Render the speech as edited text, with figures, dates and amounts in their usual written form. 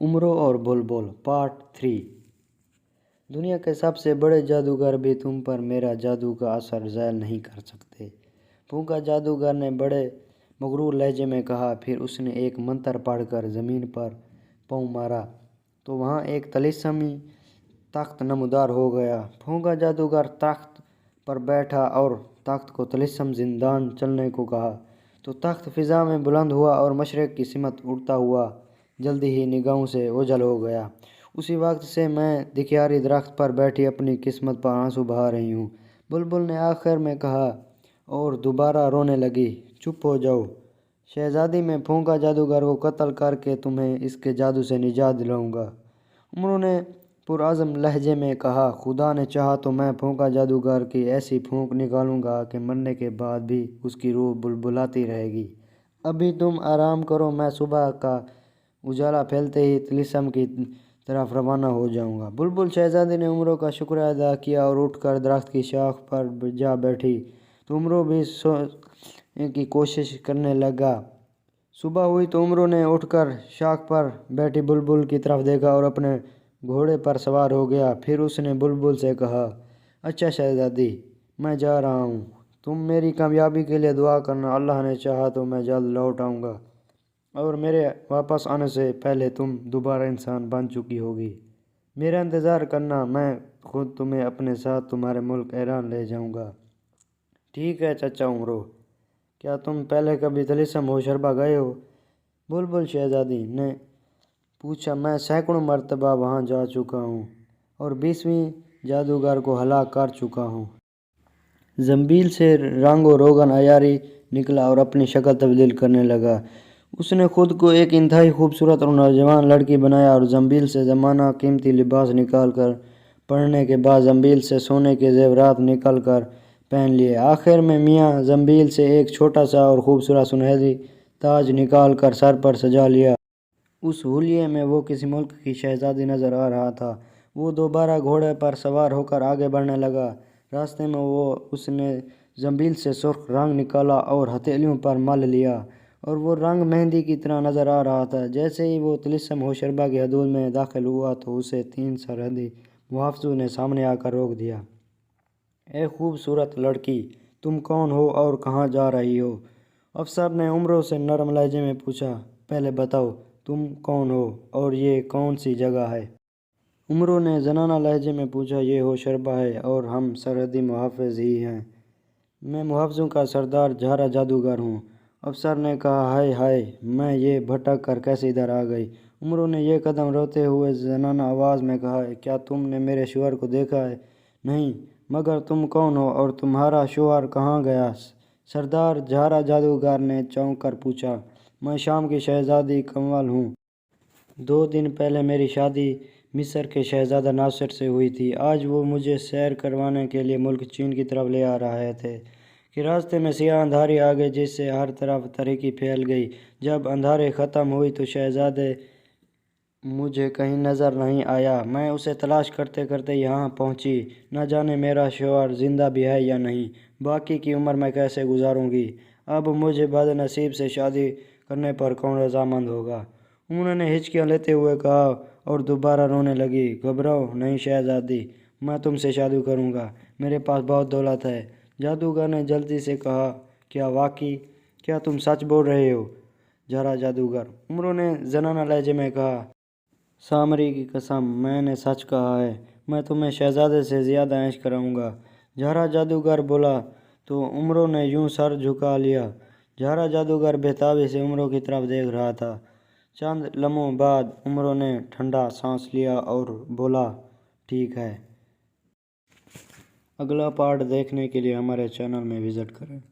उमरो और बुलबुल पार्ट 3। दुनिया के सबसे बड़े जादूगर भी तुम पर मेरा जादू का असर ज़ायल नहीं कर सकते, फूंका जादूगर ने बड़े मगरूर लहजे में कहा। फिर उसने एक मंत्र पढ़कर ज़मीन पर पाँव मारा तो वहाँ एक तिलिस्मी तख्त नमूदार हो गया। फूंका जादूगर तख्त पर बैठा और तख्त को तिलिस्म जिंदान चलने को कहा तो तख्त फिजा में बुलंद हुआ और मशरक़ की सिमत उड़ता हुआ जल्दी ही निगाहों से ओझल हो गया। उसी वक्त से मैं दिखयारी दरख्त पर बैठी अपनी किस्मत पर आंसू बहा रही हूँ, बुलबुल ने आखिर में कहा और दोबारा रोने लगी। चुप हो जाओ शहजादी, मैं फूंका जादूगर को कत्ल करके तुम्हें इसके जादू से निजात दिलाऊंगा, उमरों ने पुरअज़्म लहजे में कहा। खुदा ने चाहा तो मैं फूंका जादूगर की ऐसी फूंक निकालूंगा कि मरने के बाद भी उसकी रूह बुलबुलाती रहेगी। अभी तुम आराम करो, मैं सुबह का उजाला फैलते ही तिलिस्म की तरफ रवाना हो जाऊंगा। बुलबुल शहजादी ने उमरों का शुक्रिया अदा किया और उठकर दरख्त की शाख पर जा बैठी तो उमरों भी सोने की कोशिश करने लगा। सुबह हुई तो उमरों ने उठकर शाख पर बैठी बुलबुल की तरफ देखा और अपने घोड़े पर सवार हो गया। फिर उसने बुलबुल से कहा, अच्छा शहजादी, मैं जा रहा हूँ, तुम मेरी कामयाबी के लिए दुआ करना। अल्लाह ने चाहा तो मैं जल्द लौट आऊँगा और मेरे वापस आने से पहले तुम दोबारा इंसान बन चुकी होगी। मेरा इंतज़ार करना, मैं खुद तुम्हें अपने साथ तुम्हारे मुल्क ईरान ले जाऊँगा। ठीक है चचा उमरो, क्या तुम पहले कभी तिलिस्म होशरबा गए हो? बुलबुल शहजादी ने पूछा। मैं सैकड़ों मरतबा वहाँ जा चुका हूँ और 20वीं जादूगर को हलाक कर चुका हूँ। जंबील से रंगो रोगन अयारी निकला और अपनी शक्ल तब्दील करने लगा। उसने खुद को एक इंतहाई खूबसूरत और नौजवान लड़की बनाया और जंबील से ज़माना कीमती लिबास निकाल कर पहनने के बाद जंबील से सोने के ज़ेवरात निकल कर पहन लिए। आखिर में मियाँ जंबील से एक छोटा सा और खूबसूरत सुनहरी ताज निकाल कर सर पर सजा लिया। उस हुलिये में वो किसी मुल्क की शहजादी नज़र आ रहा था। वो दोबारा घोड़े पर सवार होकर आगे बढ़ने लगा। रास्ते में उसने जंबील से सुर्ख रंग निकाला और हथेलियों पर मल लिया और वो रंग मेहंदी की तरह नज़र आ रहा था। जैसे ही वो तिलिस्म होशरबा की हदूद में दाखिल हुआ तो उसे 3 सरहदी मुहाफ़िज़ों ने सामने आकर रोक दिया। ए खूबसूरत लड़की, तुम कौन हो और कहाँ जा रही हो? अफसर ने उमरों से नरम लहजे में पूछा। पहले बताओ तुम कौन हो और ये कौन सी जगह है? उमरों ने जनाना लहजे में पूछा। ये होशरबा है और हम सरहदी मुहाफ़िज़ ही हैं। मैं मुहाफ़िज़ों का सरदार झारा जादूगर हूँ। अफसर ने कहा, हाय हाय, मैं ये भटक कर कैसे इधर आ गई? उमरों ने यह कदम रोते हुए जनाना आवाज़ में कहा, क्या तुमने मेरे शोहर को देखा है? नहीं, मगर तुम कौन हो और तुम्हारा शोहर कहाँ गया? सरदार झारा जादूगर ने चौंक कर पूछा। मैं शाम की शहजादी कंवल हूँ। 2 दिन पहले मेरी शादी मिस्र के शहजादा नासिर से हुई थी। आज वो मुझे सैर करवाने के लिए मुल्क चीन की तरफ ले आ रहे थे कि रास्ते में सियाह अंधारी आ गई जिससे हर तरफ तारीकी फैल गई। जब अंधारे ख़त्म हुई तो शहजादे मुझे कहीं नज़र नहीं आया। मैं उसे तलाश करते करते यहाँ पहुँची। न जाने मेरा शौहर ज़िंदा भी है या नहीं। बाकी की उम्र मैं कैसे गुजारूँगी? अब मुझे बदनसीब से शादी करने पर कौन रज़ामंद होगा? उन्होंने हिचकियाँ लेते हुए कहा और दोबारा रोने लगी। घबराओ नहीं शहजादी, मैं तुमसे शादी करूँगा, मेरे पास बहुत दौलत है। जादूगर ने जल्दी से कहा, क्या वाकई? क्या तुम सच बोल रहे हो? झारा जादूगर, उमरों ने जनाना लहजे में कहा। सामरी की कसम, मैंने सच कहा है। मैं तुम्हें शहजादे से ज़्यादा ऐश कराऊंगा। झारा जादूगर बोला तो उमरों ने यूं सर झुका लिया। झारा जादूगर बेताबी से उमरों की तरफ देख रहा था। चंद लम्हों बाद उमरों ने ठंडा सांस लिया और बोला, ठीक है। अगला पार्ट देखने के लिए हमारे चैनल में विज़िट करें।